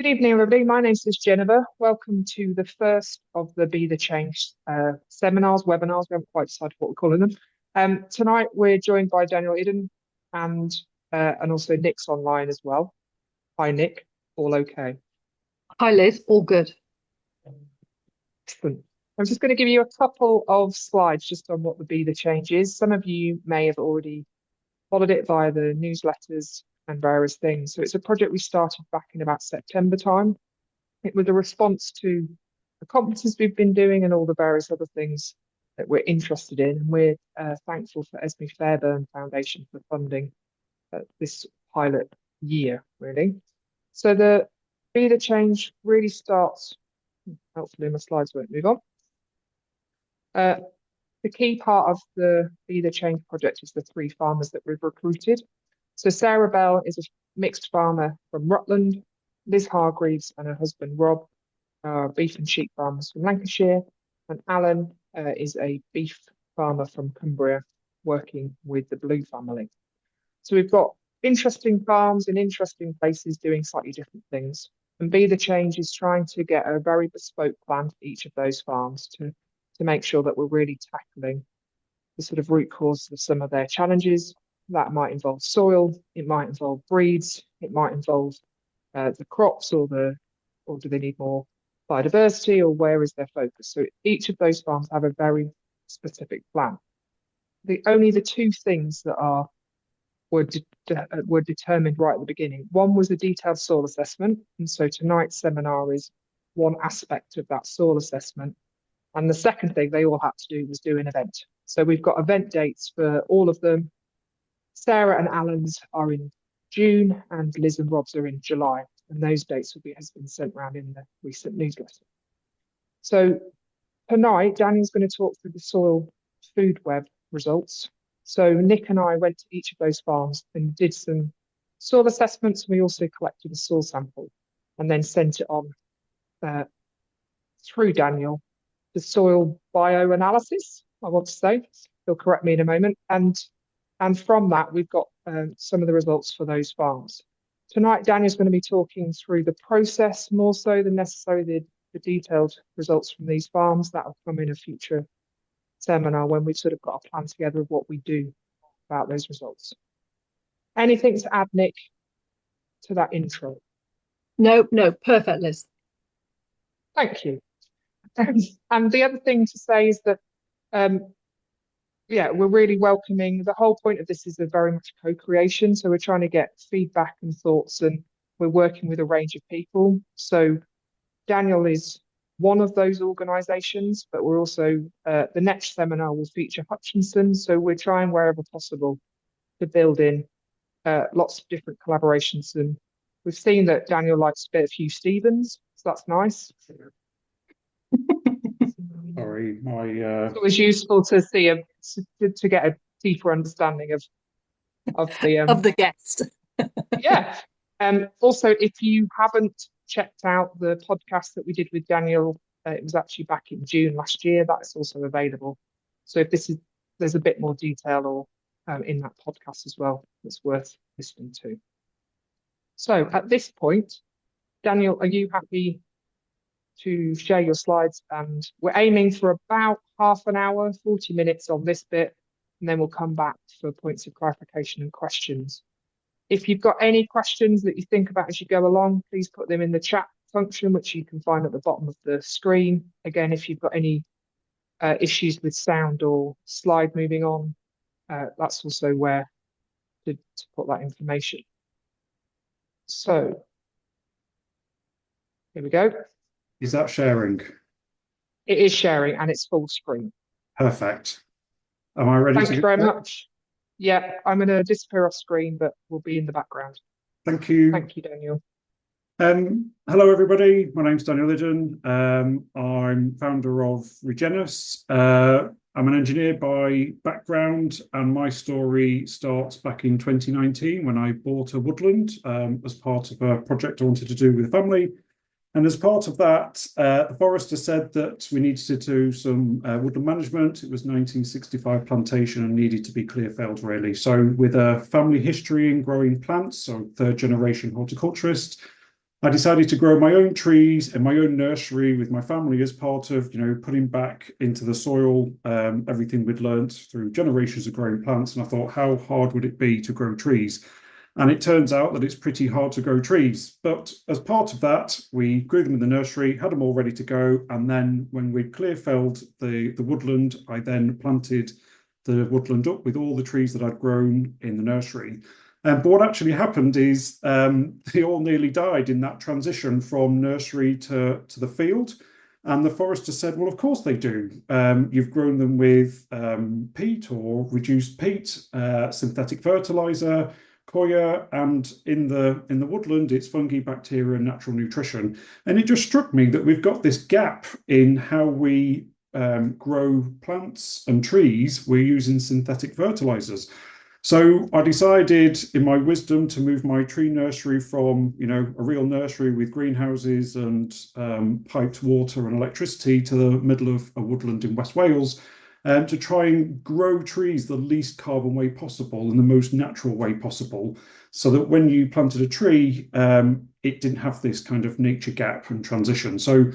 Good evening, everybody. My name's Jennifer. Welcome to the first of the Be the Change seminars, webinars. We haven't quite decided what we're calling them. Tonight we're joined by Daniel Iddon and also Nick's online as well. Hi, Nick. All okay? Hi, Liz. All good. Excellent. I'm just going to give you a couple of slides just on what the Be the Change is. Some of you may have already followed it via the newsletters and various things. So it's a project we started back in about September time. It was a response to the conferences we've been doing and all the various other things that we're interested in. And we're thankful for Esme Fairburn Foundation for funding this pilot year, really. So the Be the Change really starts, hopefully my slides won't move on. The key part of the Be the Change project is the 3 farmers that we've recruited. So Sarah Bell is a mixed farmer from Rutland. Liz Hargreaves and her husband Rob are beef and sheep farmers from Lancashire. And Alan is a beef farmer from Cumbria working with the Blue family. So we've got interesting farms in interesting places doing slightly different things. And Be the Change is trying to get a very bespoke plan for each of those farms to make sure that we're really tackling the sort of root cause of some of their challenges. That might involve soil, it might involve breeds, it might involve the crops or do they need more biodiversity, or where is their focus? So each of those farms have a very specific plan. Only the 2 things that were determined right at the beginning. One was a detailed soil assessment, and so tonight's seminar is one aspect of that soil assessment. And the second thing they all had to do was do an event. So we've got event dates for all of them. Sarah and Alan's are in June, and Liz and Rob's are in July. And those dates has been sent around in the recent newsletter. So tonight, Daniel's going to talk through the soil food web results. So Nick and I went to each of those farms and did some soil assessments. We also collected a soil sample and then sent it on through Daniel the soil bioanalysis, I want to say. He'll correct me in a moment. And from that, we've got some of the results for those farms. Tonight, Daniel's going to be talking through the process more so than necessarily the detailed results from these farms. That will come in a future seminar when we've sort of got a plan together of what we do about those results. Anything to add, Nick, to that intro? No, perfect, Liz. Thank you. And the other thing to say is that, we're really welcoming. The whole point of this is a very much co-creation. So we're trying to get feedback and thoughts, and we're working with a range of people. So Daniel is one of those organisations, but we're also, the next seminar will feature Hutchinson. So we're trying wherever possible to build in lots of different collaborations. And we've seen that Daniel likes a bit of Hugh Stevens, so that's nice. Sorry, It's always useful to see to get a deeper understanding of the guest. Yeah. Also, if you haven't checked out the podcast that we did with Daniel, it was actually back in June last year. That's also available. So if there's a bit more detail or in that podcast as well, that's worth listening to. So at this point, Daniel, are you happy to share your slides? And we're aiming for about half an hour, 40 minutes on this bit, and then we'll come back for points of clarification and questions. If you've got any questions that you think about as you go along, please put them in the chat function, which you can find at the bottom of the screen. Again, if you've got any issues with sound or slide moving on, that's also where to put that information. So here we go. Is that sharing? It is sharing and it's full screen. Perfect. Am I ready? Thank you very much. Yeah, I'm going to disappear off screen, but we'll be in the background. Thank you. Thank you, Daniel. Hello, everybody. My name's Daniel Iddon. I'm founder of Re-Genus. I'm an engineer by background, and my story starts back in 2019 when I bought a woodland as part of a project I wanted to do with the family. And as part of that, the forester said that we needed to do some woodland management. It was 1965 plantation and needed to be clear felled, really. So with a family history in growing plants, so 3rd generation horticulturist, I decided to grow my own trees in my own nursery with my family as part of, putting back into the soil everything we'd learnt through generations of growing plants. And I thought, how hard would it be to grow trees? And it turns out that it's pretty hard to grow trees. But as part of that, we grew them in the nursery, had them all ready to go. And then when we'd clear felled the woodland, I then planted the woodland up with all the trees that I'd grown in the nursery. But what actually happened is they all nearly died in that transition from nursery to the field. And the forester said, well, of course they do. You've grown them with peat or reduced peat, synthetic fertilizer, coir, and in the woodland, it's fungi, bacteria, and natural nutrition. And it just struck me that we've got this gap in how we grow plants and trees. We're using synthetic fertilizers. So I decided in my wisdom to move my tree nursery from, a real nursery with greenhouses and piped water and electricity to the middle of a woodland in West Wales, to try and grow trees the least carbon way possible in the most natural way possible, so that when you planted a tree, it didn't have this kind of nature gap and transition. So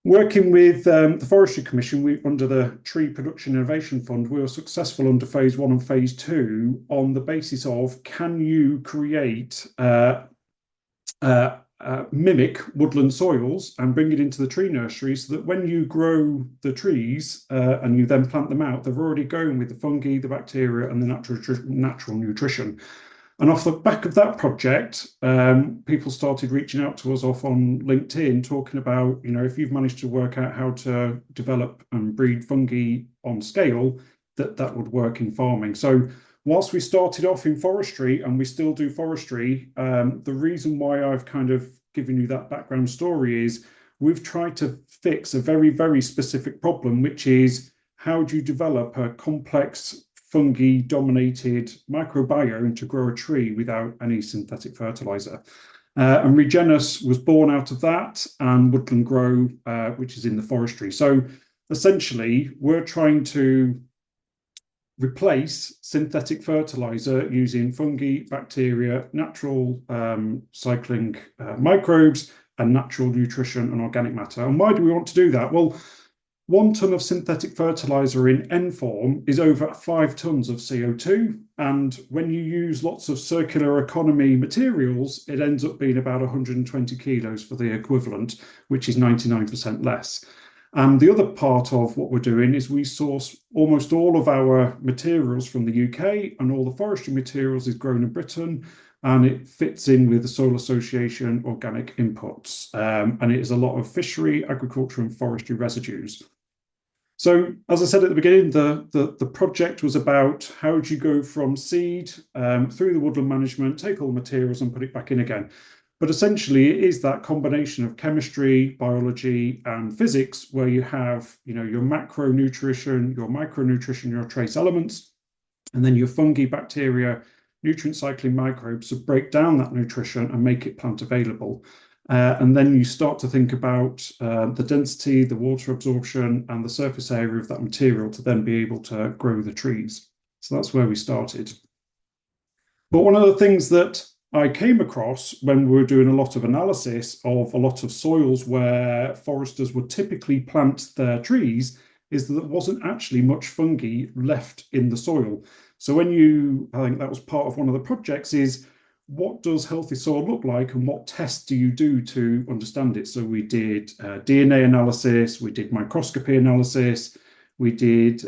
working with the Forestry Commission, under the Tree Production Innovation Fund, we were successful under phase 1 and phase 2 on the basis of, can you create mimic woodland soils and bring it into the tree nursery, so that when you grow the trees and you then plant them out, they're already going with the fungi, the bacteria, and the natural nutrition. And off the back of that project, people started reaching out to us off on LinkedIn, talking about, if you've managed to work out how to develop and breed fungi on scale, that would work in farming. So whilst we started off in forestry, and we still do forestry, the reason why I've kind of given you that background story is we've tried to fix a very, very specific problem, which is, how do you develop a complex fungi-dominated microbiome to grow a tree without any synthetic fertilizer? And Re-Genus was born out of that, and Woodland Grow, which is in the forestry. So essentially, we're trying to replace synthetic fertilizer using fungi, bacteria, natural cycling microbes, and natural nutrition and organic matter. And why do we want to do that? Well, 1 ton of synthetic fertilizer in N form is over 5 tons of CO2. And when you use lots of circular economy materials, it ends up being about 120 kilos for the equivalent, which is 99% less. And the other part of what we're doing is we source almost all of our materials from the UK, and all the forestry materials is grown in Britain, and it fits in with the Soil Association organic inputs. And it is a lot of fishery, agriculture, and forestry residues. So, as I said at the beginning, the project was about, how do you go from seed through the woodland management, take all the materials and put it back in again. But essentially, it is that combination of chemistry, biology, and physics, where you have, your macronutrition, your micronutrition, your trace elements, and then your fungi, bacteria, nutrient cycling microbes to break down that nutrition and make it plant available. And then you start to think about the density, the water absorption, and the surface area of that material to then be able to grow the trees. So that's where we started. But one of the things that I came across when we were doing a lot of analysis of a lot of soils where foresters would typically plant their trees is that there wasn't actually much fungi left in the soil. So I think that was part of one of the projects, is what does healthy soil look like and what tests do you do to understand it? So we did DNA analysis, we did microscopy analysis, we did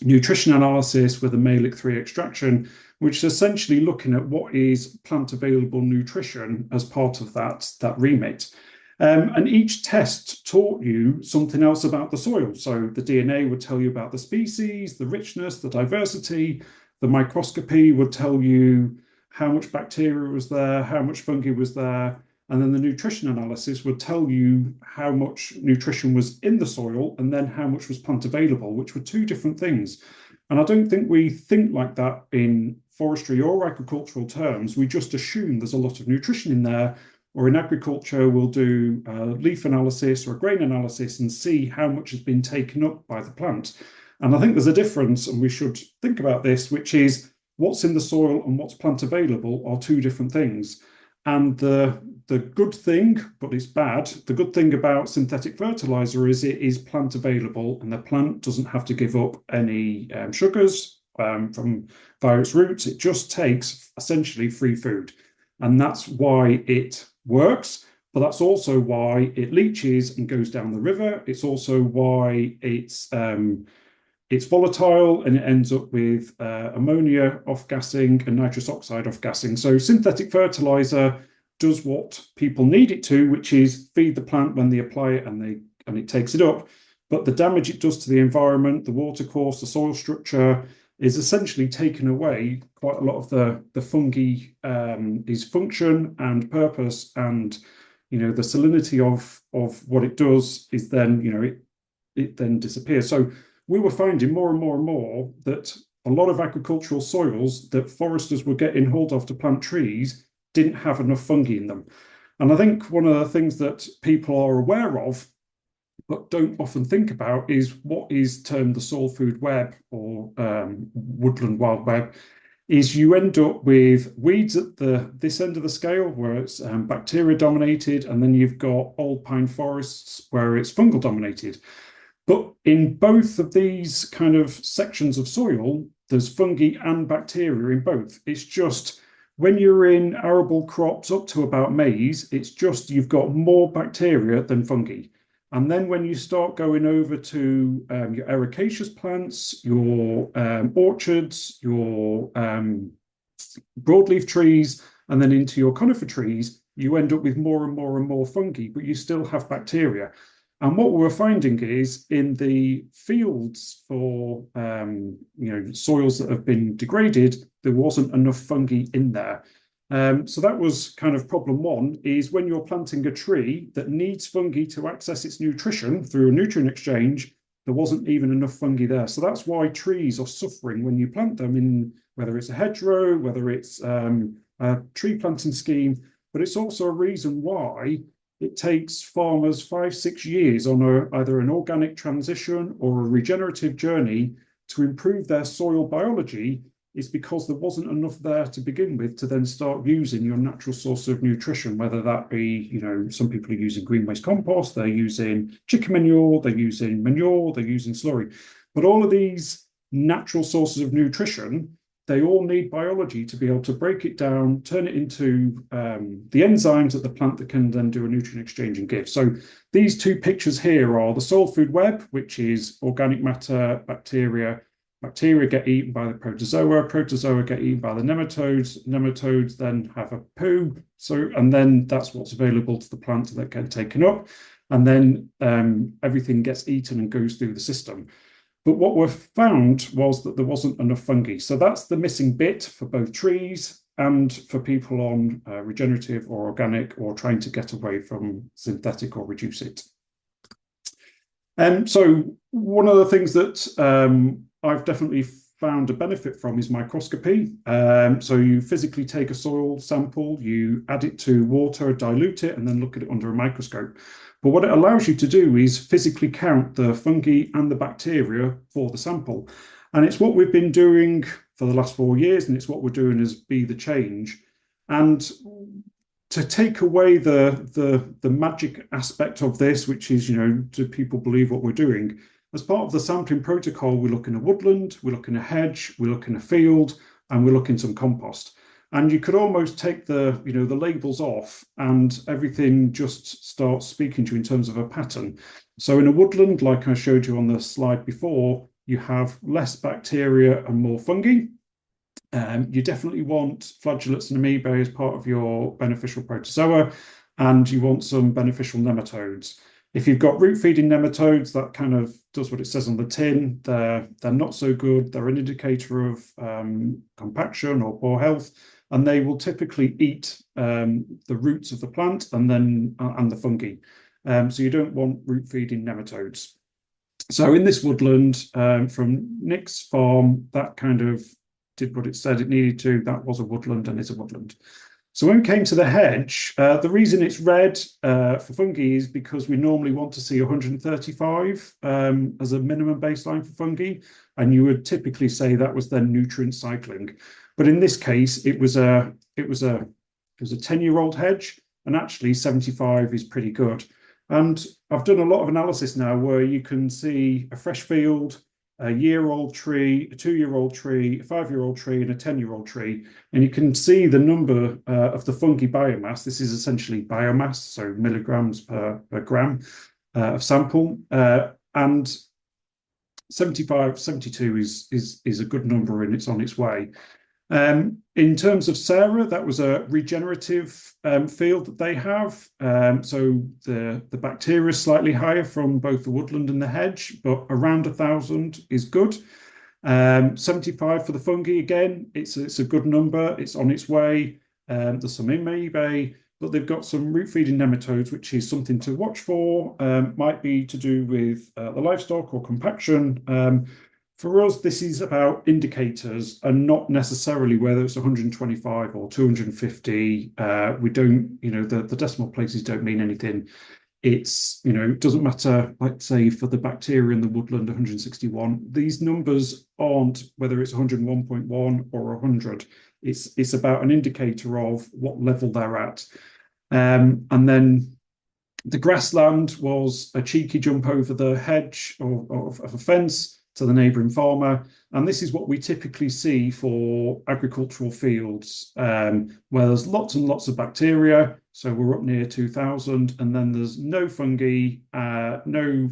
nutrition analysis with a Malic-3 extraction, which is essentially looking at what is plant available nutrition as part of that remit. And each test taught you something else about the soil. So the DNA would tell you about the species, the richness, the diversity. The microscopy would tell you how much bacteria was there, how much fungi was there. And then the nutrition analysis would tell you how much nutrition was in the soil and then how much was plant available, which were 2 different things. And I don't think we think like that in forestry or agricultural terms. We just assume there's a lot of nutrition in there. Or in agriculture, we'll do leaf analysis or grain analysis and see how much has been taken up by the plant. And I think there's a difference, and we should think about this, which is what's in the soil and what's plant available are 2 different things. And the good thing, but it's bad, the good thing about synthetic fertilizer is it is plant available, and the plant doesn't have to give up any sugars from various roots. It just takes essentially free food. And that's why it works, but that's also why it leaches and goes down the river. It's also why it's volatile, and it ends up with ammonia off-gassing and nitrous oxide off-gassing. So synthetic fertilizer does what people need it to, which is feed the plant when they apply it and it takes it up. But the damage it does to the environment, the water course, the soil structure, is essentially taken away quite a lot of the fungi, his function and purpose, and the salinity of what it does is then it then disappears. So we were finding more and more and more that a lot of agricultural soils that foresters were getting hold of to plant trees didn't have enough fungi in them. And I think one of the things that people are aware of but don't often think about is what is termed the soil food web, or woodland wild web, is you end up with weeds at this end of the scale where it's bacteria dominated, and then you've got old pine forests where it's fungal dominated. But in both of these kind of sections of soil, there's fungi and bacteria in both. It's just when you're in arable crops up to about maize, it's just you've got more bacteria than fungi. And then when you start going over to your ericaceous plants, your orchards, your broadleaf trees, and then into your conifer trees, you end up with more and more and more fungi, but you still have bacteria. And what we're finding is in the fields for soils that have been degraded, there wasn't enough fungi in there. So that was kind of problem one, is when you're planting a tree that needs fungi to access its nutrition through a nutrient exchange, there wasn't even enough fungi there. So that's why trees are suffering when you plant them, in whether it's a hedgerow, whether it's a tree planting scheme, but it's also a reason why it takes farmers 5-6 years on either an organic transition or a regenerative journey to improve their soil biology, is because there wasn't enough there to begin with to then start using your natural source of nutrition, whether that be, some people are using green waste compost, they're using chicken manure, they're using manure, they're using slurry. But all of these natural sources of nutrition, they all need biology to be able to break it down, turn it into the enzymes at the plant that can then do a nutrient exchange and give. So these two pictures here are the soil food web, which is organic matter, bacteria. Bacteria get eaten by the protozoa. Protozoa get eaten by the nematodes. Nematodes then have a poo. And then that's what's available to the plant that get taken up. And then everything gets eaten and goes through the system. But what we've found was that there wasn't enough fungi. So that's the missing bit for both trees and for people on regenerative or organic, or trying to get away from synthetic or reduce it. So one of the things that I've definitely found a benefit from is microscopy. So you physically take a soil sample, you add it to water, dilute it, and then look at it under a microscope. But what it allows you to do is physically count the fungi and the bacteria for the sample. And it's what we've been doing for the last 4 years, and it's what we're doing as Be the Change. And to take away the magic aspect of this, which is, do people believe what we're doing? As part of the sampling protocol, we look in a woodland, we look in a hedge, we look in a field, and we look in some compost. And you could almost take the labels off, and everything just starts speaking to you in terms of a pattern. So in a woodland, like I showed you on the slide before, you have less bacteria and more fungi. You definitely want flagellates and amoebae as part of your beneficial protozoa, and you want some beneficial nematodes. If you've got root feeding nematodes, that kind of does what it says on the tin. They're not so good. They're an indicator of compaction or poor health, and they will typically eat the roots of the plant and the fungi. So you don't want root feeding nematodes. So in this woodland from Nick's farm, that kind of did what it said it needed to. That was a woodland and is a woodland. So when we came to the hedge, the reason it's red for fungi is because we normally want to see 135 as a minimum baseline for fungi, and you would typically say that was then nutrient cycling. But in this case, it was a It was a 10-year-old hedge, and actually 75 is pretty good. And I've done a lot of analysis now where you can see a fresh field, a year-old tree, a 2-year-old tree, a 5-year-old tree, and a 10-year-old tree. And you can see the number of the fungi biomass. This is essentially biomass, so milligrams per gram of sample. And 75, 72 is a good number, and it's on its way. In terms of Sarah, that was a regenerative field that they have. So the bacteria is slightly higher from both the woodland and the hedge, but around 1,000 is good. 75 for the fungi, again, it's a good number. It's on its way. There's some amoebae, but they've got some root-feeding nematodes, which is something to watch for. Might be to do with the livestock or compaction. For us, this is about indicators and not necessarily whether it's 125 or 250. We don't, the decimal places don't mean anything. It's, it doesn't matter, like say for the bacteria in the woodland, 161. These numbers aren't whether it's 101.1 or 100. It's about an indicator of what level they're at. And then the grassland was a cheeky jump over the hedge of a fence to the neighbouring farmer. And this is what we typically see for agricultural fields, where there's lots and lots of bacteria. So we're up near 2,000, and then there's no fungi, no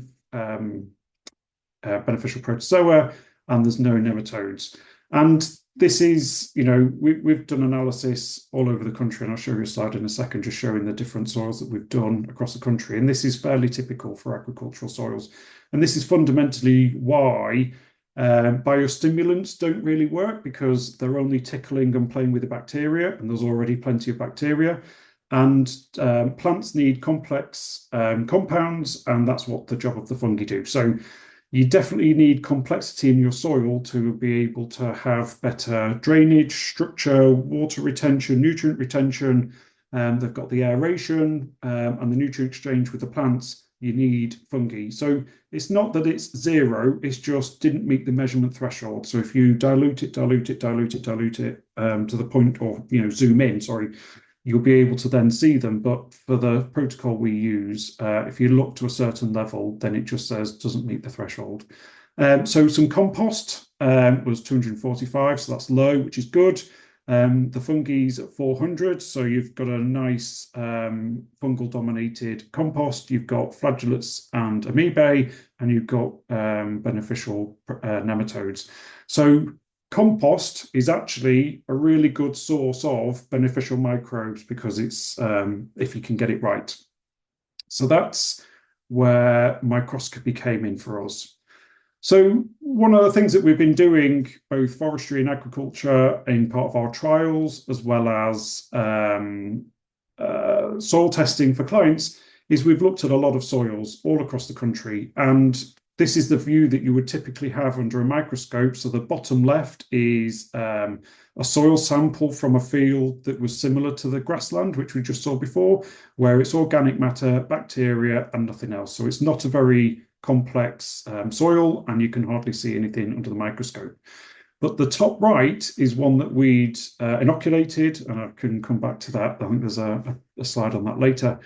beneficial protozoa, and there's no nematodes. And this is, we've done analysis all over the country, and I'll show you a slide in a second, just showing the different soils that we've done across the country. And this is fairly typical for agricultural soils. And this is fundamentally why biostimulants don't really work, because they're only tickling and playing with the bacteria, and there's already plenty of bacteria. And plants need complex compounds, and that's what the job of the fungi do. So you definitely need complexity in your soil to be able to have better drainage, structure, water retention, nutrient retention. They've got the aeration and the nutrient exchange with the plants. You need fungi. So it's not that it's zero, it's just didn't meet the measurement threshold. So if you dilute it to the point, or zoom in, you'll be able to then see them. But for the protocol we use, if you look to a certain level, then it just says doesn't meet the threshold. So some compost was 245, so that's low, which is good. The fungi's at 400, so you've got a nice fungal dominated compost. You've got flagellates and amoebae, and you've got beneficial nematodes. So compost is actually a really good source of beneficial microbes, because it's if you can get it right. So that's where microscopy came in for us. So one of the things that we've been doing, both forestry and agriculture, in part of our trials, as well as soil testing for clients, is we've looked at a lot of soils all across the country. And this is the view that you would typically have under a microscope. So the bottom left is a soil sample from a field that was similar to the grassland, which we just saw before, where it's organic matter, bacteria, and nothing else. So it's not a very complex soil, and you can hardly see anything under the microscope. But the top right is one that we'd inoculated, and I can come back to that. I think there's a slide on that later.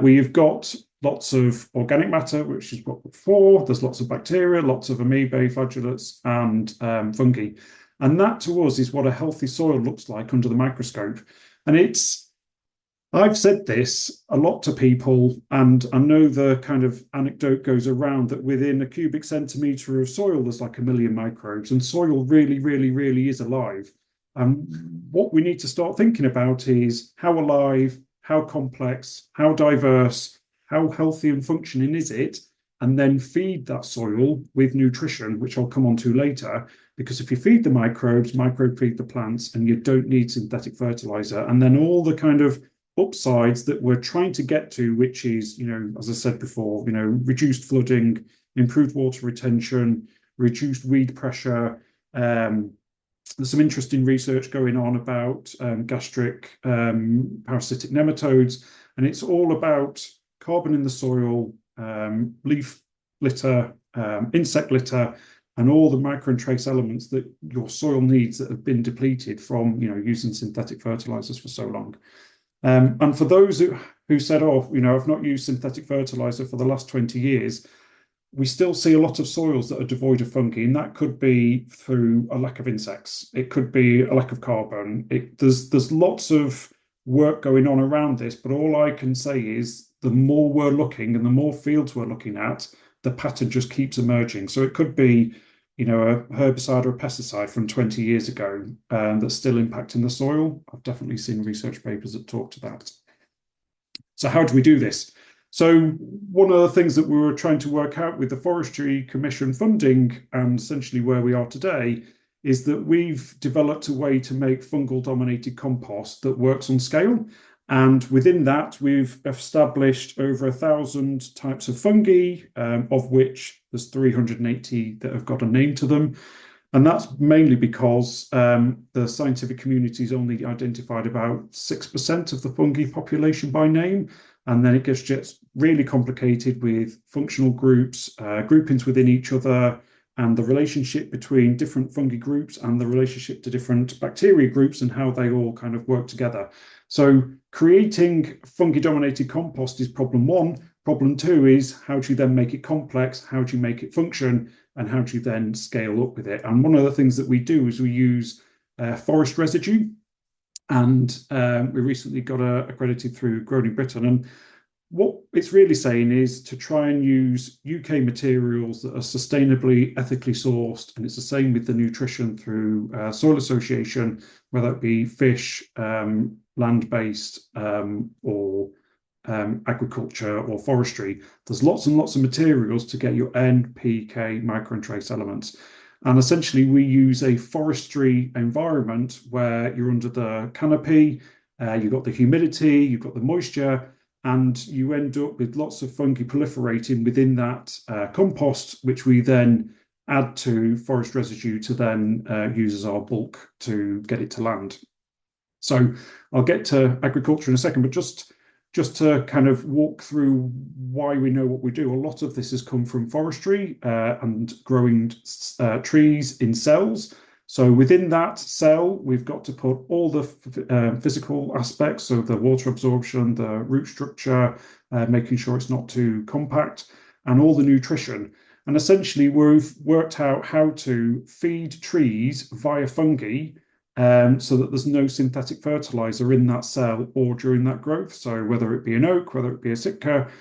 We've got lots of organic matter, which is what before. There's lots of bacteria, lots of amoebae, flagellates, and fungi. And that to us is what a healthy soil looks like under the microscope. And I've said this a lot to people, and I know the kind of anecdote goes around that within a cubic centimetre of soil, there's like 1 million microbes, and soil really, really, really is alive. And what we need to start thinking about is how alive, how complex, how diverse, how healthy and functioning is it, and then feed that soil with nutrition, which I'll come on to later. Because if you feed the microbes feed the plants, and you don't need synthetic fertilizer. And then all the kind of upsides that we're trying to get to, which is, as I said before, reduced flooding, improved water retention, reduced weed pressure. There's some interesting research going on about gastric parasitic nematodes, and it's all about carbon in the soil, leaf litter, insect litter, and all the micro and trace elements that your soil needs that have been depleted from, using synthetic fertilizers for so long. And for those who said, oh, I've not used synthetic fertilizer for the last 20 years, we still see a lot of soils that are devoid of fungi, and that could be through a lack of insects. It could be a lack of carbon. There's lots of work going on around this, but all I can say is the more we're looking and the more fields we're looking at, the pattern just keeps emerging. So it could be, a herbicide or a pesticide from 20 years ago that's still impacting the soil. I've definitely seen research papers that talk to that. So how do we do this? So one of the things that we were trying to work out with the Forestry Commission funding, and essentially where we are today, is that we've developed a way to make fungal dominated compost that works on scale. And within that, we've established over 1,000 types of fungi, of which there's 380 that have got a name to them. And that's mainly because the scientific community's only identified about 6% of the fungi population by name. And then it gets just really complicated with functional groups, groupings within each other, and the relationship between different fungi groups and the relationship to different bacteria groups and how they all kind of work together. So creating fungi-dominated compost is problem one. Problem two is how do you then make it complex, how do you make it function, and how do you then scale up with it? And one of the things that we do is we use forest residue, and we recently got accredited through Grown in Britain. And what it's really saying is to try and use UK materials that are sustainably, ethically sourced, and it's the same with the nutrition through Soil Association, whether it be fish, land-based, or agriculture or forestry. There's lots and lots of materials to get your N, P, K, micro and trace elements. And essentially we use a forestry environment where you're under the canopy, you've got the humidity, you've got the moisture, and you end up with lots of fungi proliferating within that compost, which we then add to forest residue to then use as our bulk to get it to land. So I'll get to agriculture in a second, but just to kind of walk through why we know what we do. A lot of this has come from forestry and growing trees in cells. So within that cell, we've got to put all the physical aspects, so the water absorption, the root structure, making sure it's not too compact, and all the nutrition. And essentially, we've worked out how to feed trees via fungi so that there's no synthetic fertilizer in that cell or during that growth. So whether it be an oak, whether it be a Sitka,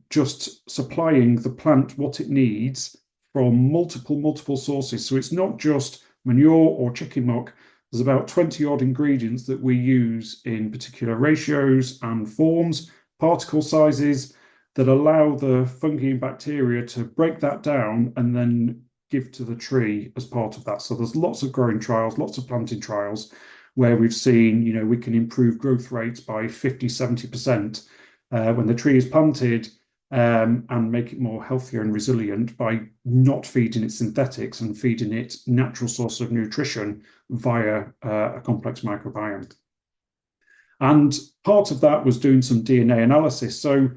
just supplying the plant what it needs from multiple sources. So it's not just manure or chicken muck. There's about 20 odd ingredients that we use in particular ratios and forms, particle sizes, that allow the fungi and bacteria to break that down and then give to the tree as part of that. So there's lots of growing trials, lots of planting trials where we've seen, we can improve growth rates by 50, 70% when the tree is planted, and make it more healthier and resilient by not feeding it synthetics and feeding it natural source of nutrition via a complex microbiome. And part of that was doing some DNA analysis. So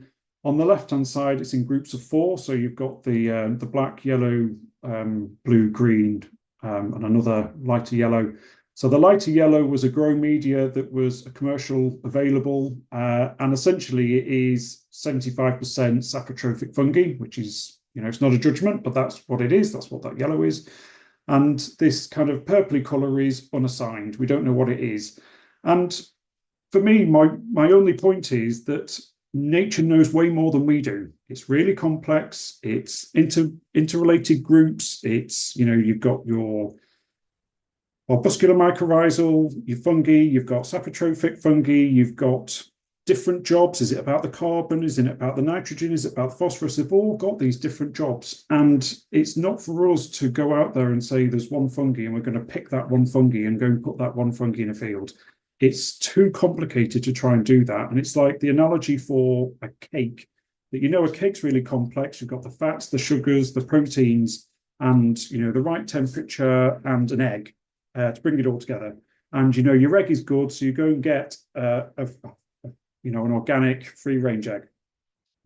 on the left-hand side, it's in groups of 4. So you've got the black, yellow, blue, green, and another lighter yellow. So the lighter yellow was a growing media that was commercial available, and essentially it is 75% saprotrophic fungi, which is, it's not a judgment, but that's what it is. That's what that yellow is. And this kind of purpley colour is unassigned. We don't know what it is. And for me, my only point is that nature knows way more than we do. It's really complex. It's interrelated groups. It's, you've got your arbuscular mycorrhizal, your fungi, you've got saprotrophic fungi, you've got different jobs. Is it about the carbon? Is it about the nitrogen? Is it about the phosphorus? They've all got these different jobs. And it's not for us to go out there and say there's one fungi and we're going to pick that one fungi and go and put that one fungi in a field. It's too complicated to try and do that. And it's like the analogy for a cake, that a cake's really complex. You've got the fats, the sugars, the proteins, and the right temperature and an egg to bring it all together. And your egg is good, so you go and get an organic free-range egg.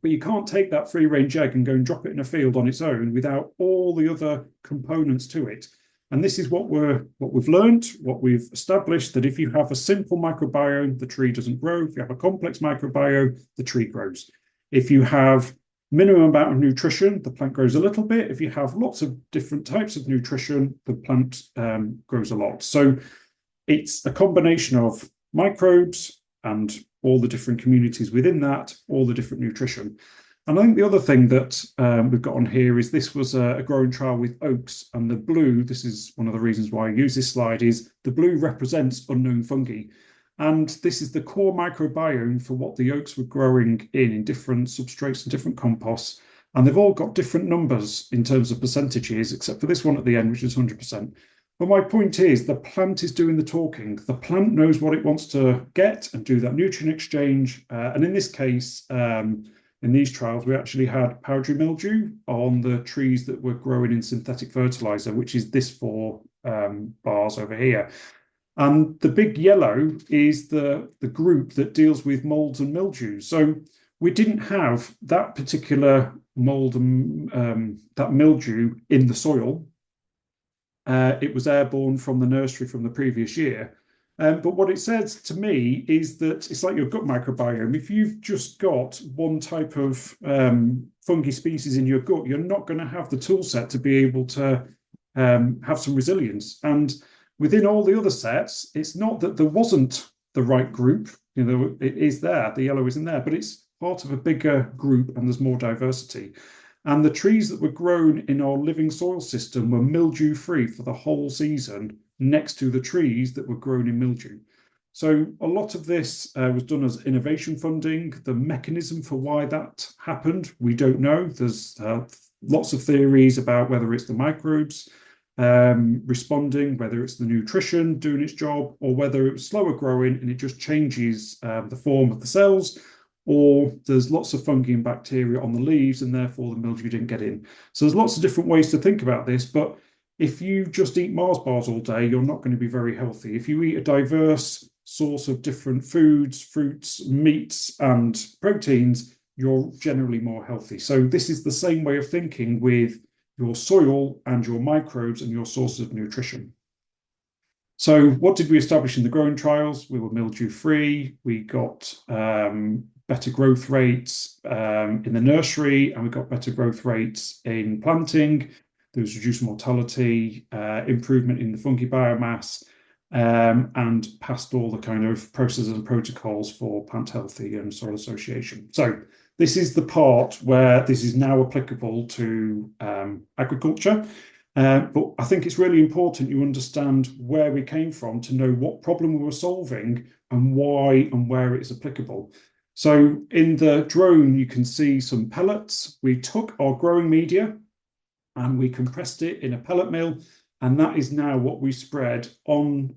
But you can't take that free-range egg and go and drop it in a field on its own without all the other components to it. And this is what we've learned, what we've established, that if you have a simple microbiome, the tree doesn't grow. If you have a complex microbiome, the tree grows. If you have minimum amount of nutrition, the plant grows a little bit. If you have lots of different types of nutrition, the plant grows a lot. So it's a combination of microbes and all the different communities within that, all the different nutrition. And I think the other thing that we've got on here is this was a growing trial with oaks, and the blue, this is one of the reasons why I use this slide, is the blue represents unknown fungi. And this is the core microbiome for what the oaks were growing in different substrates and different composts. And they've all got different numbers in terms of percentages, except for this one at the end, which is 100%. But my point is the plant is doing the talking. The plant knows what it wants to get and do that nutrient exchange. And in this case, in these trials, we actually had powdery mildew on the trees that were growing in synthetic fertilizer, which is this 4 bars over here. And the big yellow is the group that deals with molds and mildew. So we didn't have that particular mold and that mildew in the soil. It was airborne from the nursery from the previous year. But what it says to me is that it's like your gut microbiome. If you've just got one type of fungi species in your gut, you're not going to have the tool set to be able to have some resilience. And within all the other sets, it's not that there wasn't the right group. You know, it is there, the yellow isn't there, but it's part of a bigger group and there's more diversity. And the trees that were grown in our living soil system were mildew-free for the whole season, next to the trees that were grown in mildew. So a lot of this was done as innovation funding. The mechanism for why that happened, we don't know. There's lots of theories about whether it's the microbes responding, whether it's the nutrition doing its job, or whether it was slower growing and it just changes the form of the cells, or there's lots of fungi and bacteria on the leaves and therefore the mildew didn't get in. So there's lots of different ways to think about this, but if you just eat Mars bars all day, you're not going to be very healthy. If you eat a diverse source of different foods, fruits, meats, and proteins, you're generally more healthy. So this is the same way of thinking with your soil and your microbes and your sources of nutrition. So what did we establish in the growing trials? We were mildew-free. We got better growth rates in the nursery, and we got better growth rates in planting. There was reduced mortality, improvement in the fungi biomass, and passed all the kind of processes and protocols for plant healthy and soil association. So this is the part where this is now applicable to agriculture. But I think it's really important you understand where we came from to know what problem we were solving and why and where it's applicable. So in the drone, you can see some pellets. We took our growing media and we compressed it in a pellet mill, and that is now what we spread on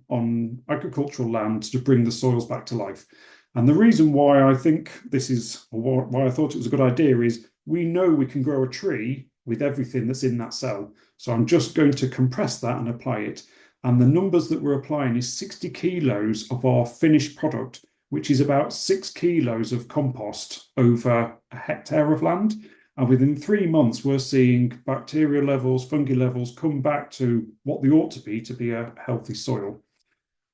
agricultural land to bring the soils back to life. And the reason why I think this is, or why I thought it was a good idea, is we know we can grow a tree with everything that's in that cell. So I'm just going to compress that and apply it. And the numbers that we're applying is 60 kilos of our finished product, which is about 6 kilos of compost over a hectare of land. And within 3 months, we're seeing bacteria levels, fungi levels come back to what they ought to be a healthy soil.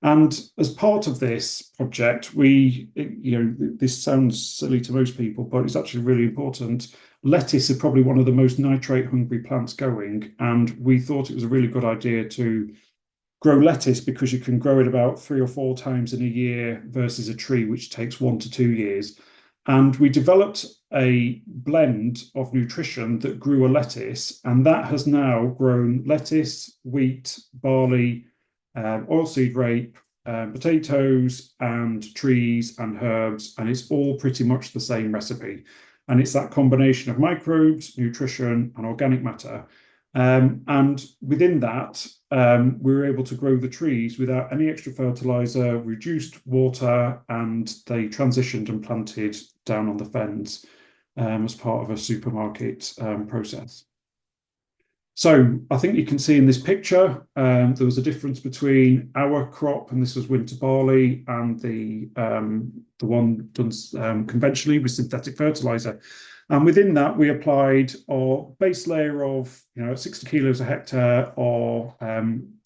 And as part of this project, this sounds silly to most people, but it's actually really important. Lettuce is probably one of the most nitrate hungry plants going. And we thought it was a really good idea to grow lettuce because you can grow it about 3 or 4 times in a year versus a tree, which takes 1 to 2 years. And we developed a blend of nutrition that grew a lettuce, and that has now grown lettuce, wheat, barley, oilseed rape, potatoes, and trees and herbs, and it's all pretty much the same recipe. And it's that combination of microbes, nutrition, and organic matter. And within that, we were able to grow the trees without any extra fertilizer, reduced water, and they transitioned and planted down on the fens as part of a supermarket process. So I think you can see in this picture, there was a difference between our crop, and this was winter barley, and the one done conventionally with synthetic fertilizer. And within that, we applied our base layer of 60 kilos a hectare of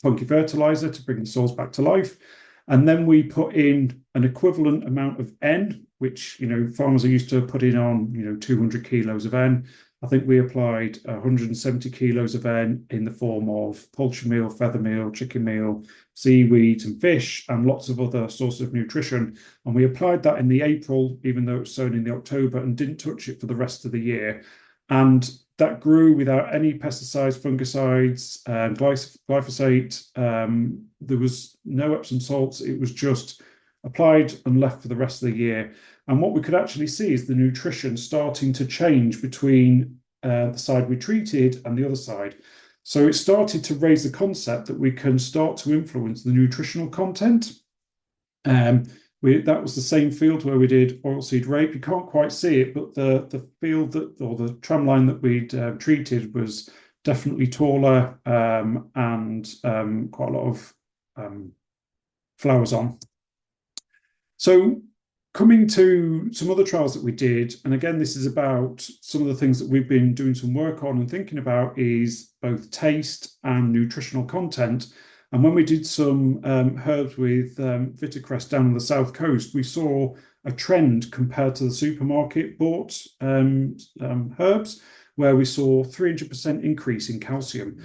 funky fertilizer to bring the soils back to life. And then we put in an equivalent amount of N, which farmers are used to putting on 200 kilos of N. I think we applied 170 kilos of N in the form of poultry meal, feather meal, chicken meal, seaweed and fish, and lots of other sources of nutrition. And we applied that in the April, even though it was sown in the October, and didn't touch it for the rest of the year. And that grew without any pesticides, fungicides, glyphosate. There was no Epsom salts. It was just applied and left for the rest of the year. And what we could actually see is the nutrition starting to change between the side we treated and the other side. So it started to raise the concept that we can start to influence the nutritional content. That was the same field where we did oilseed rape. You can't quite see it, but the field or the tram line that we'd treated was definitely taller and quite a lot of flowers on. So coming to some other trials that we did, and again, this is about some of the things that we've been doing some work on and thinking about is both taste and nutritional content. And when we did some herbs with Vitacrest down on the south coast, we saw a trend compared to the supermarket bought herbs, where we saw 300% increase in calcium.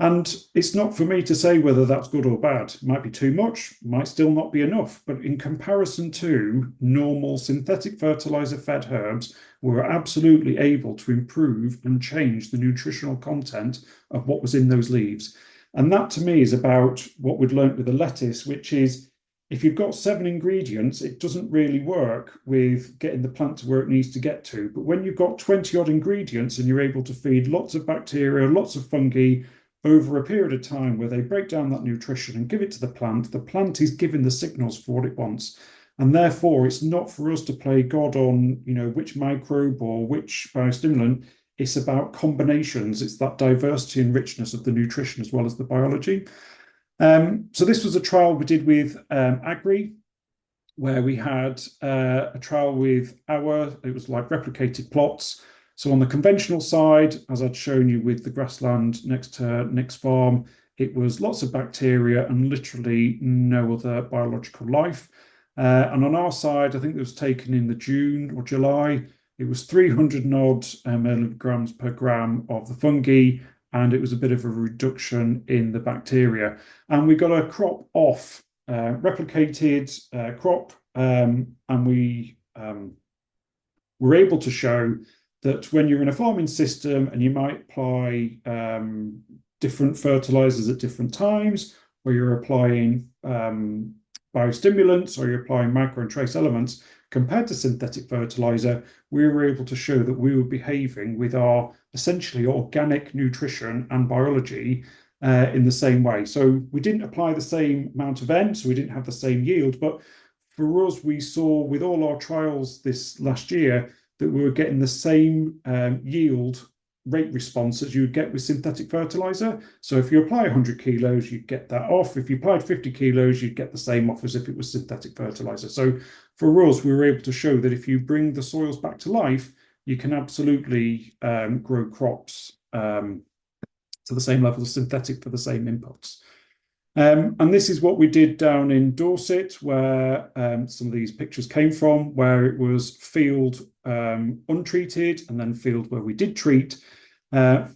And it's not for me to say whether that's good or bad. It might be too much, might still not be enough. But in comparison to normal synthetic fertilizer-fed herbs, we're absolutely able to improve and change the nutritional content of what was in those leaves. And that to me is about what we'd learned with the lettuce, which is if you've got 7 ingredients, it doesn't really work with getting the plant to where it needs to get to. But when you've got 20 odd ingredients and you're able to feed lots of bacteria, lots of fungi over a period of time where they break down that nutrition and give it to the plant is given the signals for what it wants. And therefore, it's not for us to play God on, which microbe or which biostimulant. It's about combinations. It's that diversity and richness of the nutrition as well as the biology. So this was a trial we did with Agri, where we had a trial with it was like replicated plots. So on the conventional side, as I'd shown you with the grassland next to Nick's farm, it was lots of bacteria and literally no other biological life. And on our side, I think it was taken in the June or July, it was 300 odd milligrams per gram of the fungi, and it was a bit of a reduction in the bacteria. And we got a crop off, replicated crop, and we were able to show that when you're in a farming system and you might apply different fertilizers at different times, or you're applying biostimulants, or you're applying micro and trace elements, compared to synthetic fertilizer, we were able to show that we were behaving with our essentially organic nutrition and biology in the same way. So we didn't apply the same amount of N, so we didn't have the same yield, but for us, we saw with all our trials this last year that we were getting the same yield rate response as you would get with synthetic fertilizer. So if you apply 100 kilos, you'd get that off. If you applied 50 kilos, you'd get the same off as if it was synthetic fertilizer. So for us, we were able to show that if you bring the soils back to life, you can absolutely grow crops to the same level as synthetic for the same inputs. And this is what we did down in Dorset, where some of these pictures came from, where it was field untreated and then field where we did treat.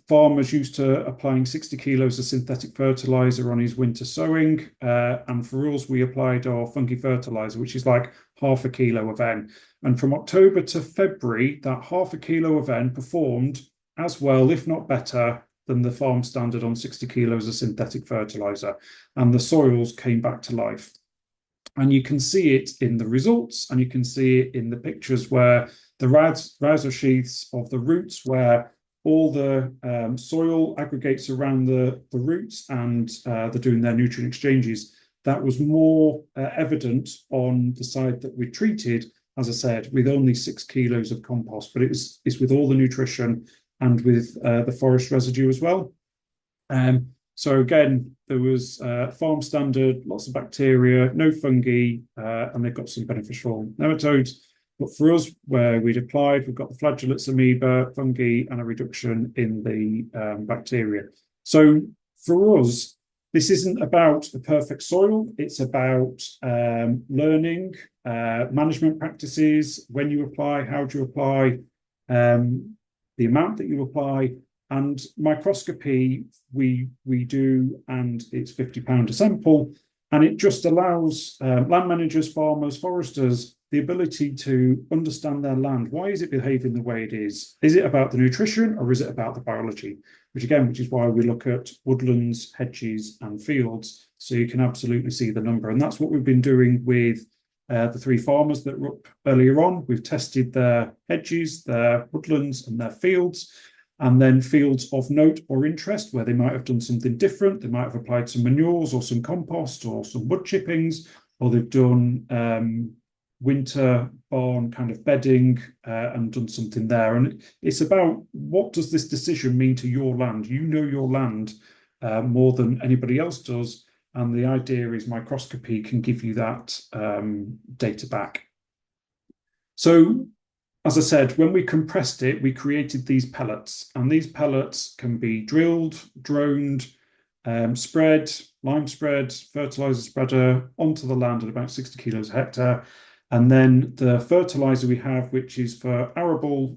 Farmers used to applying 60 kilos of synthetic fertilizer on his winter sowing. And for us, we applied our funky fertilizer, which is like half a kilo of N. And from October to February, that half a kilo of N performed as well, if not better, than the farm standard on 60 kilos of synthetic fertilizer. And the soils came back to life. And you can see it in the results, and you can see it in the pictures where the rhizosheaths of the roots, where all the soil aggregates around the roots and they're doing their nutrient exchanges. That was more evident on the side that we treated, as I said, with only 6 kilos of compost, but it's with all the nutrition and with the forest residue as well. So again, there was farm standard, lots of bacteria, no fungi, and they've got some beneficial nematodes. But for us, where we'd applied, we've got the flagellates, amoeba, fungi, and a reduction in the bacteria. So for us, this isn't about a perfect soil. It's about learning, management practices, when you apply, how do you apply, the amount that you apply, and microscopy we do, and it's £50 a sample. And it just allows land managers, farmers, foresters the ability to understand their land. Why is it behaving the way it is? Is it about the nutrition or is it about the biology? Which is why we look at woodlands, hedges, and fields, so you can absolutely see the number. And that's what we've been doing with the 3 farmers that were up earlier on. We've tested their hedges, their woodlands, and their fields. And then fields of note or interest where they might have done something different. They might have applied some manures or some compost or some wood chippings, or they've done winter barn kind of bedding and done something there. And it's about, what does this decision mean to your land? You know your land more than anybody else does. And the idea is microscopy can give you that data back. So, as I said, when we compressed it, we created these pellets, and these pellets can be drilled, droned, spread, lime spread, fertilizer spreader onto the land at about 60 kilos a hectare. And then the fertilizer we have, which is for arable,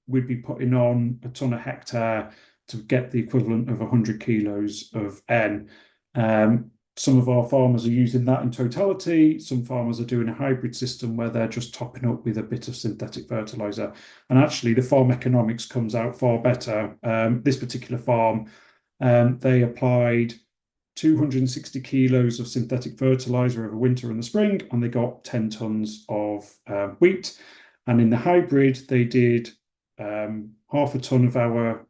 we'd be putting on a ton a hectare to get the equivalent of 100 kilos of N. Some of our farmers are using that in totality. Some farmers are doing a hybrid system where they're just topping up with a bit of synthetic fertilizer. And actually, the farm economics comes out far better. This particular farm, they applied 260 kilos of synthetic fertilizer over winter and the spring, and they got 10 tons of wheat. And in the hybrid, they did half a ton of our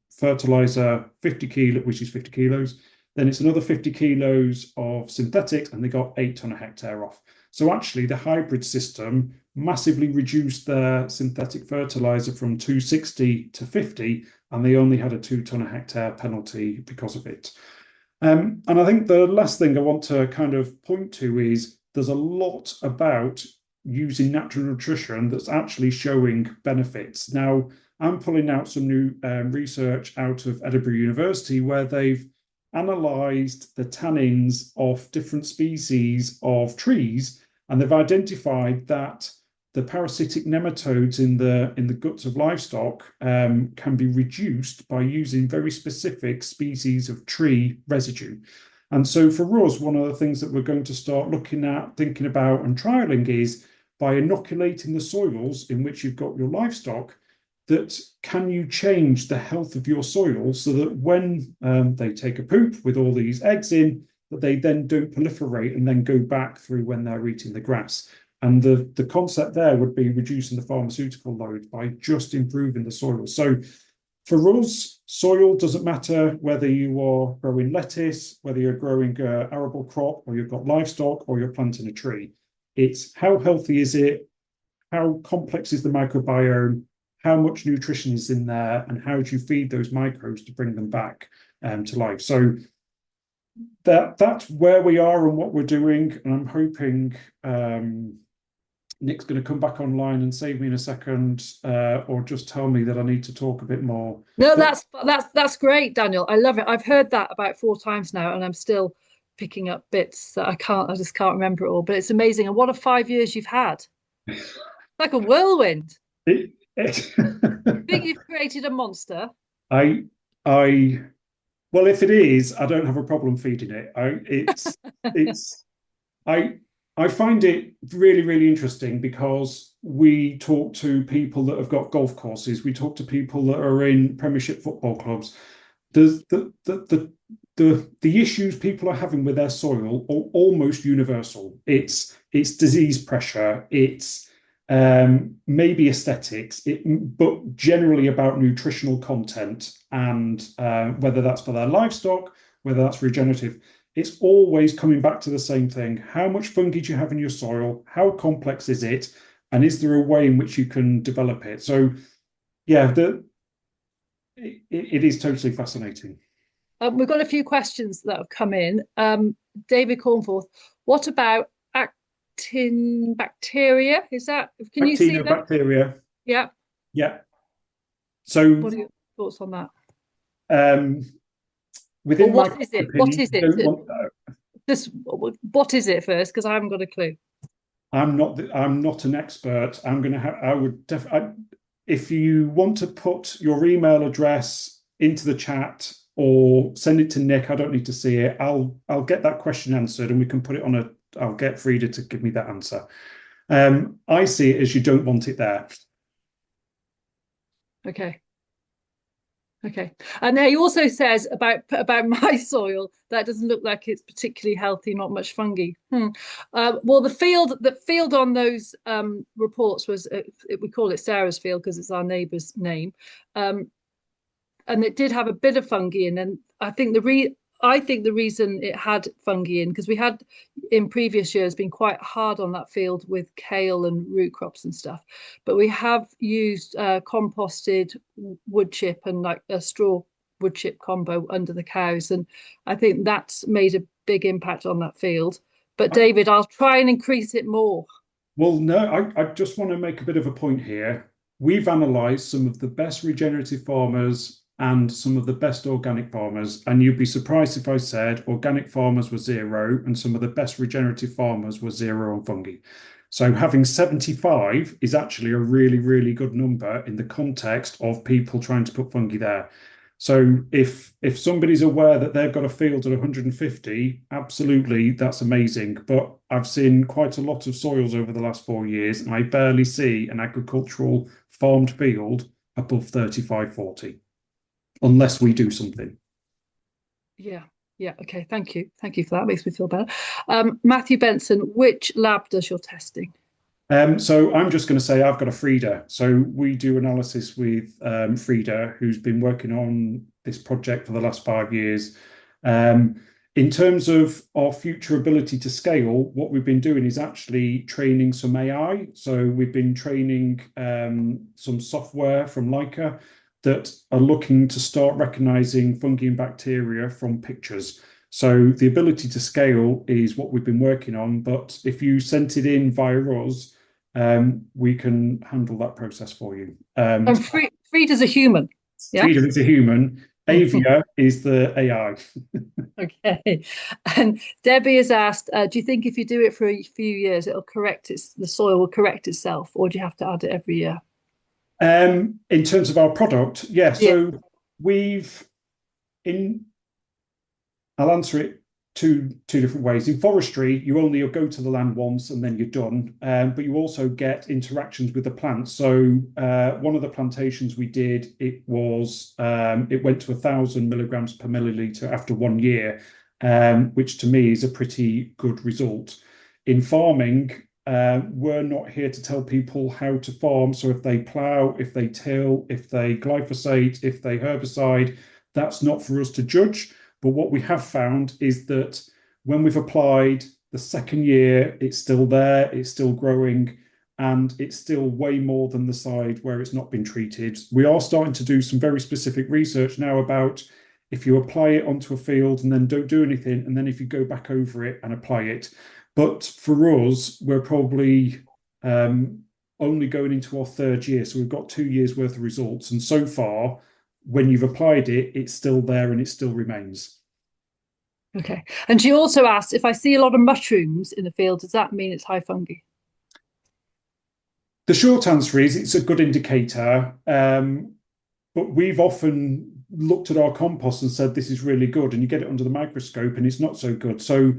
fertilizer, 50 kilo, which is 50 kilos. Then it's another 50 kilos of synthetics, and they got 8 ton a hectare off. So actually, the hybrid system massively reduced their synthetic fertilizer from 260 to 50, and they only had a 2 ton a hectare penalty because of it. And I think the last thing I want to kind of point to is there's a lot about using natural nutrition that's actually showing benefits. Now, I'm pulling out some new research out of Edinburgh University where they've analysed the tannins of different species of trees, and they've identified that the parasitic nematodes in the guts of livestock can be reduced by using very specific species of tree residue. And so for us, one of the things that we're going to start looking at, thinking about and trialling is by inoculating the soils in which you've got your livestock, that can you change the health of your soil so that when they take a poop with all these eggs in, that they then don't proliferate and then go back through when they're eating the grass. And the concept there would be reducing the pharmaceutical load by just improving the soil. So for us, soil doesn't matter whether you are growing lettuce, whether you're growing an arable crop, or you've got livestock, or you're planting a tree. It's how healthy is it? How complex is the microbiome? How much nutrition is in there, and how do you feed those microbes to bring them back to life? So that's where we are and what we're doing. And I'm hoping Nick's going to come back online and save me in a second, or just tell me that I need to talk a bit more. No, that's great, Daniel. I love it. I've heard that about 4 times now, and I'm still picking up bits that I just can't remember it all. But it's amazing. And what a 5 years you've had. Like a whirlwind. I think you've created a monster. Well, if it is, I don't have a problem feeding it. I find it really, really interesting because we talk to people that have got golf courses. We talk to people that are in Premiership football clubs. The issues people are having with their soil are almost universal. It's disease pressure. It's maybe aesthetics, but generally about nutritional content, and whether that's for their livestock, whether that's regenerative, it's always coming back to the same thing. How much fungi do you have in your soil? How complex is it? And is there a way in which you can develop it? So, yeah, it is totally fascinating. We've got a few questions that have come in. David Cornforth, what about bacteria. Is that, can you see that? Bacteria. Yeah. Yeah. So What are your thoughts on that? Within what is it? What is it? What is it first? Because I haven't got a clue. I'm not an expert. If you want to put your email address into the chat or send it to Nick, I don't need to see it. I'll get that question answered and we can put it on I'll get Frida to give me that answer. I see it as you don't want it there. Okay. Okay. And then he also says about my soil that doesn't look like it's particularly healthy, not much fungi. Well, the field on those reports was we call it Sarah's field because it's our neighbour's name, and it did have a bit of fungi in. And I think the reason it had fungi in, because we had in previous years been quite hard on that field with kale and root crops and stuff, but we have used composted wood chip and like a straw wood chip combo under the cows, and I think that's made a big impact on that field. But David, I'll try and increase it more. Well, no, I just want to make a bit of a point here. We've analysed some of the best regenerative farmers and some of the best organic farmers, and you'd be surprised if I said organic farmers were 0 and some of the best regenerative farmers were 0 on fungi. So having 75 is actually a really, really good number in the context of people trying to put fungi there. So if somebody's aware that they've got a field at 150, absolutely, that's amazing. But I've seen quite a lot of soils over the last 4 years, and I barely see an agricultural farmed field above 35, 40. Unless we do something. Yeah. Okay. Thank you for that. Makes me feel better. Matthew Benson, which lab does your testing? So I'm just going to say I've got a Frida. So we do analysis with Frida, who's been working on this project for the last 5 years. In terms of our future ability to scale, what we've been doing is actually training some AI. So we've been training some software from Leica that are looking to start recognizing fungi and bacteria from pictures. So the ability to scale is what we've been working on, but if you sent it in via us, we can handle that process for you. And Frida's a human. Yeah? Frida is a human. Avia is the AI. Okay. And Debbie has asked, do you think if you do it for a few years, the soil will correct itself, or do you have to add it every year? In terms of our product, yeah. So I'll answer it two different ways. In forestry, you'll go to the land once and then you're done. But you also get interactions with the plants. So one of the plantations we did, it went to 1,000 milligrams per milliliter after 1 year, which to me is a pretty good result. In farming, we're not here to tell people how to farm. So if they plough, if they till, if they glyphosate, if they herbicide, that's not for us to judge. But what we have found is that when we've applied the second year, it's still there, it's still growing, and it's still way more than the side where it's not been treated. We are starting to do some very specific research now about if you apply it onto a field and then don't do anything, and then if you go back over it and apply it. But for us, we're probably only going into our 3rd year. So we've got 2 years worth of results. And so far, when you've applied it, it's still there and it still remains. Okay. And she also asked, if I see a lot of mushrooms in the field, does that mean it's high fungi? The short answer is it's a good indicator. But we've often looked at our compost and said, this is really good. And you get it under the microscope and it's not so good. So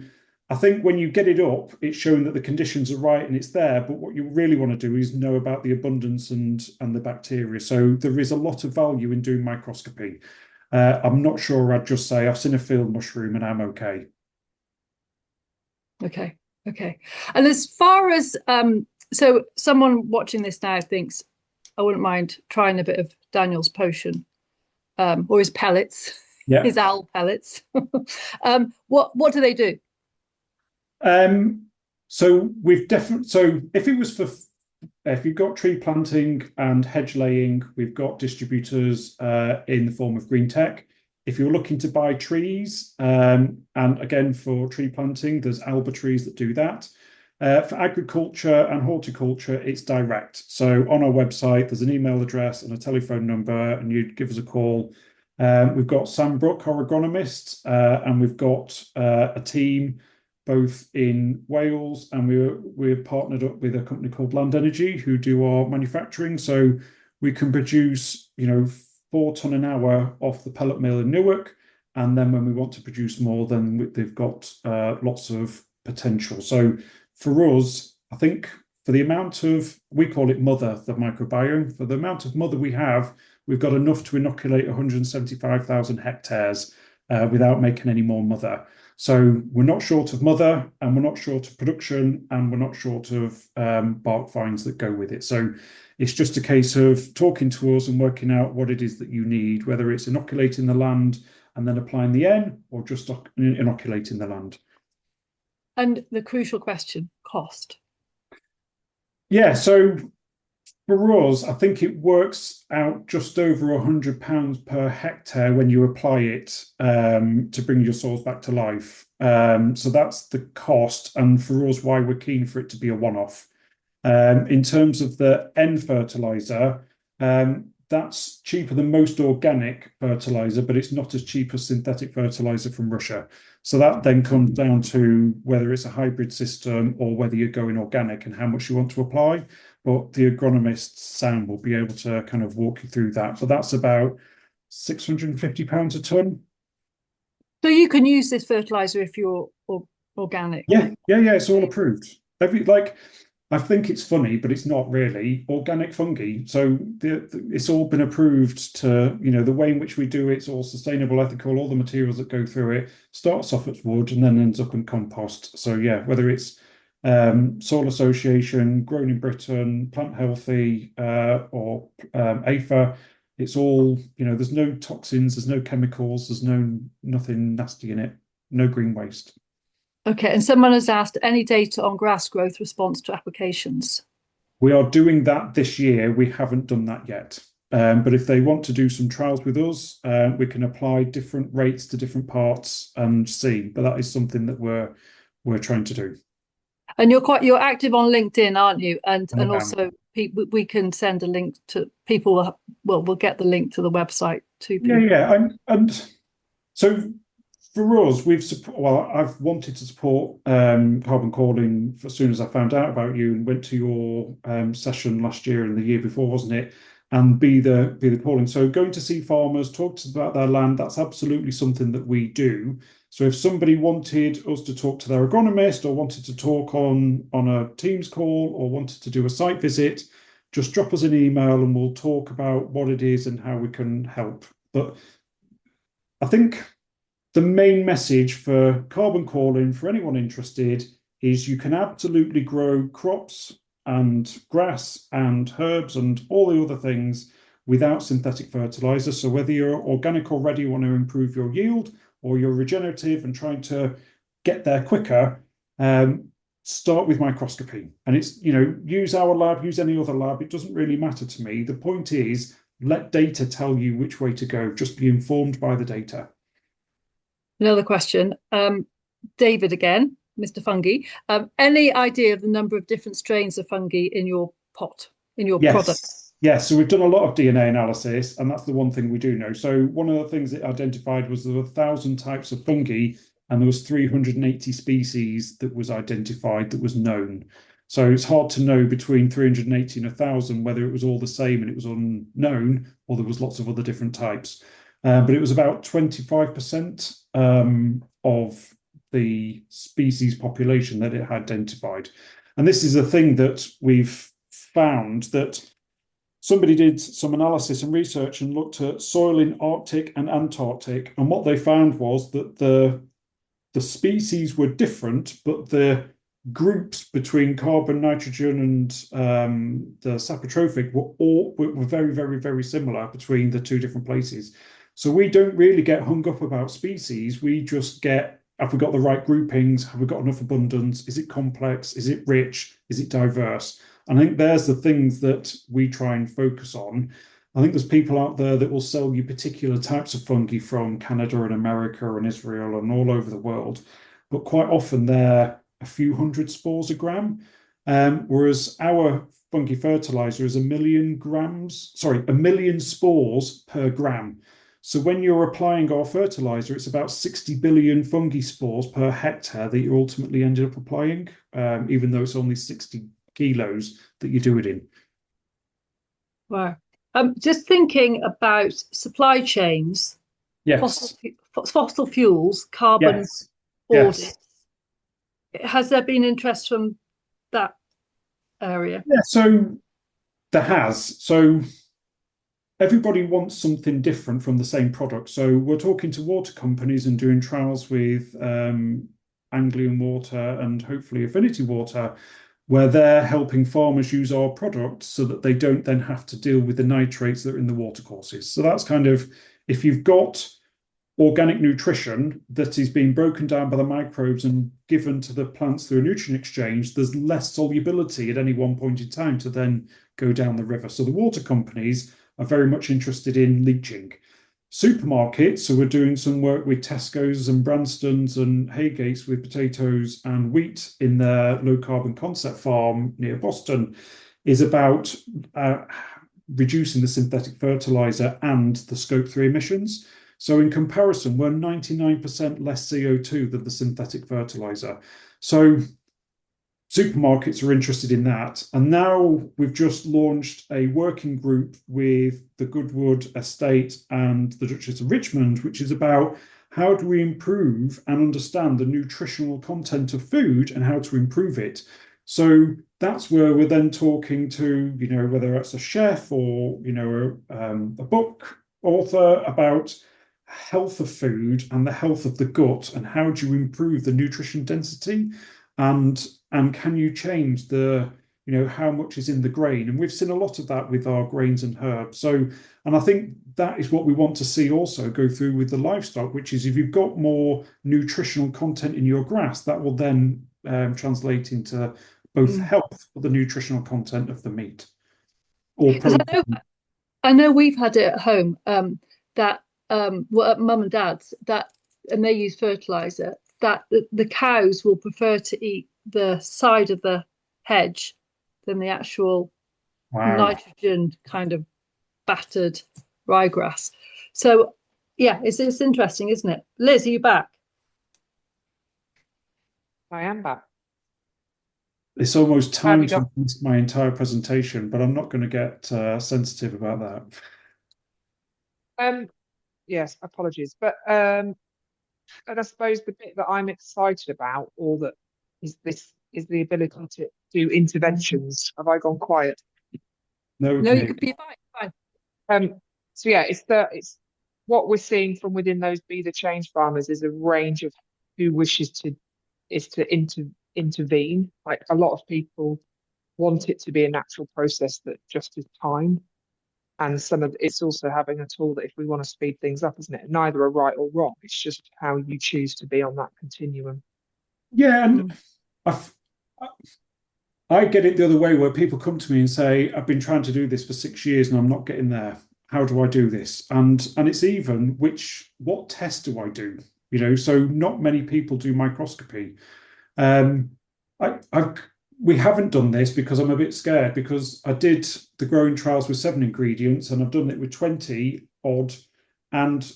I think when you get it up, it's showing that the conditions are right and it's there. But what you really want to do is know about the abundance and the bacteria. So there is a lot of value in doing microscopy. I'm not sure I'd just say I've seen a field mushroom and I'm okay. Okay. And as far as so someone watching this now thinks, I wouldn't mind trying a bit of Daniel's potion, or his pellets, his owl pellets. What do they do? So if you've got tree planting and hedge laying, we've got distributors in the form of green tech. If you're looking to buy trees, and again for tree planting, there's Alba trees that do that. For agriculture and horticulture, it's direct. So on our website, there's an email address and a telephone number, and you'd give us a call. We've got Sam Brook, our agronomist, and we've got a team both in Wales, and we're partnered up with a company called Land Energy who do our manufacturing. So we can produce, 4 ton an hour off the pellet mill in Newark. And then when we want to produce more, then they've got lots of potential. So for us, I think for the amount of, we call it mother, the microbiome, for the amount of mother we have, we've got enough to inoculate 175,000 hectares without making any more mother. So we're not short of mother, and we're not short of production, and we're not short of bark fines that go with it. So it's just a case of talking to us and working out what it is that you need, whether it's inoculating the land and then applying the N, or just inoculating the land. And the crucial question, cost. Yeah, so for us, I think it works out just over £100 per hectare when you apply it to bring your soils back to life. So that's the cost, and for us, why we're keen for it to be a one-off. In terms of the N fertilizer, that's cheaper than most organic fertilizer, but it's not as cheap as synthetic fertilizer from Russia. So that then comes down to whether it's a hybrid system or whether you're going organic and how much you want to apply. But the agronomist, Sam, will be able to kind of walk you through that. But that's about £650 a tonne. So you can use this fertilizer if you're organic? Yeah, it's all approved. I think it's funny, but it's not really organic fungi. So it's all been approved to, the way in which we do it's all sustainable, ethical, all the materials that go through it starts off as wood and then ends up in compost. So yeah, whether it's Soil Association, Grown in Britain, Plant Healthy, or AFA, it's all, there's no toxins, there's no chemicals, there's nothing nasty in it, no green waste. Okay, and someone has asked, any data on grass growth response to applications? We are doing that this year. We haven't done that yet. But if they want to do some trials with us, we can apply different rates to different parts and see. But that is something that we're trying to do. And you're active on LinkedIn, aren't you? And also we can send a link to people. We'll get the link to the website to people. Yeah. And so for us, I've wanted to support Carbon Calling as soon as I found out about you and went to your session last year and the year before, wasn't it? And be the calling. So going to see farmers, talk to them about their land, that's absolutely something that we do. So if somebody wanted us to talk to their agronomist or wanted to talk on a Teams call or wanted to do a site visit, just drop us an email and we'll talk about what it is and how we can help. But I think the main message for Carbon Calling, for anyone interested, is you can absolutely grow crops and grass and herbs and all the other things without synthetic fertilizer. So whether you're organic already, want to improve your yield, or you're regenerative and trying to get there quicker, start with microscopy. And it's, use our lab, use any other lab. It doesn't really matter to me. The point is, let data tell you which way to go. Just be informed by the data. Another question, David again, Mr. Fungi. Any idea of the number of different strains of fungi in your pot, in your product? Yes, so we've done a lot of DNA analysis, and that's the one thing we do know. So one of the things it identified was there were 1,000 types of fungi, and there was 380 species that was identified that was known. So it's hard to know between 380 and 1,000 whether it was all the same and it was unknown, or there was lots of other different types. But it was about 25% of the species population that it had identified. And this is a thing that we've found, that somebody did some analysis and research and looked at soil in Arctic and Antarctic. And what they found was that the species were different, but the groups between carbon, nitrogen, and the saprotrophic were very, very, very similar between the two different places. So we don't really get hung up about species. We just get, have we got the right groupings? Have we got enough abundance? Is it complex? Is it rich? Is it diverse? And I think there's the things that we try and focus on. I think there's people out there that will sell you particular types of fungi from Canada and America and Israel and all over the world. But quite often they're a few hundred spores a gram, whereas our fungi fertilizer is 1 million spores per gram. So when you're applying our fertilizer, it's about 60 billion fungi spores per hectare that you ultimately ended up applying, even though it's only 60 kilos that you do it in. Wow. Just thinking about supply chains, Yes. fossil fuels, carbon Yes. audits. Has there been interest from that area? Yeah, so there has. So everybody wants something different from the same product. So we're talking to water companies and doing trials with Anglian Water and hopefully Affinity Water, where they're helping farmers use our product so that they don't then have to deal with the nitrates that are in the watercourses. So that's kind of, if you've got organic nutrition that is being broken down by the microbes and given to the plants through a nutrient exchange, there's less solubility at any one point in time to then go down the river. So the water companies are very much interested in leaching. Supermarkets, so we're doing some work with Tesco's and Branstons and Haygates with potatoes and wheat in their low carbon concept farm near Boston, is about reducing the synthetic fertilizer and the scope 3 emissions. So in comparison, we're 99% less CO2 than the synthetic fertilizer. So supermarkets are interested in that. And now we've just launched a working group with the Goodwood Estate and the Duchess of Richmond, which is about how do we improve and understand the nutritional content of food and how to improve it. So that's where we're then talking to, whether it's a chef or, a book author about health of food and the health of the gut and how do you improve the nutrition density and can you change the how much is in the grain. And we've seen a lot of that with our grains and herbs. And I think that is what we want to see also go through with the livestock, which is if you've got more nutritional content in your grass, that will then translate into both health but the nutritional content of the meat or protein. I know we've had it at home that at mum and dad's and they use fertilizer, that the cows will prefer to eat the side of the hedge than the actual nitrogen kind of battered ryegrass. So yeah, it's interesting, isn't it? Liz, are you back? I am back. It's almost time to miss my entire presentation, but I'm not going to get sensitive about that. Yes, apologies. But and I suppose the bit that I'm excited about, or that is the ability to do interventions. Have I gone quiet? No, you could be fine. So yeah, it's what we're seeing from within those Be the Change farmers is a range of who wishes to intervene. Like a lot of people want it to be a natural process that just is time. And it's also having a tool that if we want to speed things up, isn't it? Neither are right or wrong. It's just how you choose to be on that continuum. Yeah, and I get it the other way where people come to me and say, I've been trying to do this for 6 years and I'm not getting there. How do I do this? And it's even what test do I do? So not many people do microscopy. We haven't done this because I'm a bit scared, because I did the growing trials with 7 ingredients and I've done it with 20 odd, and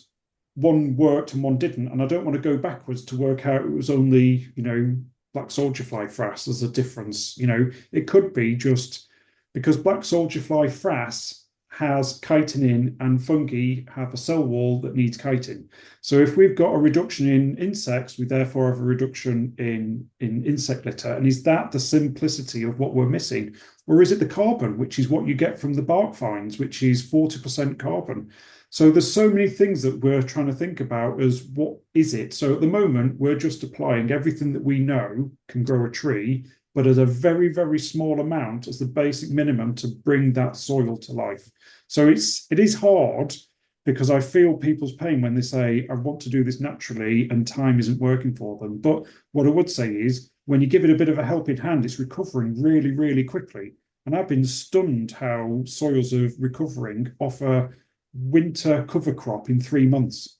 one worked and one didn't. And I don't want to go backwards to work out it was only, black soldier fly frass as a difference. It could be just because black soldier fly frass has chitin in and fungi have a cell wall that needs chitin. So if we've got a reduction in insects, we therefore have a reduction in insect litter. And is that the simplicity of what we're missing? Or is it the carbon, which is what you get from the bark fines, which is 40% carbon? So there's so many things that we're trying to think about as what is it? So at the moment, we're just applying everything that we know can grow a tree, but at a very, very small amount as the basic minimum to bring that soil to life. So it is hard because I feel people's pain when they say, I want to do this naturally and time isn't working for them. But what I would say is when you give it a bit of a helping hand, it's recovering really, really quickly. And I've been stunned how soils are recovering off a winter cover crop in 3 months.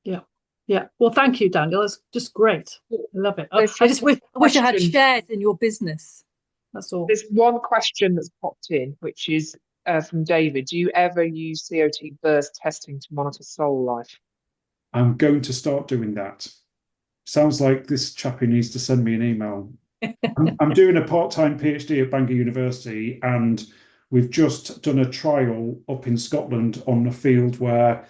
Yeah. Yeah. Well, thank you, Daniel. It's just great. I love it. There's I just wish I had question. shares in your business. That's all. There's one question that's popped in, which is from David. Do you ever use CO2 burst testing to monitor soil life? I'm going to start doing that. Sounds like this chappie needs to send me an email. I'm doing a part-time PhD at Bangor University, and we've just done a trial up in Scotland on a field where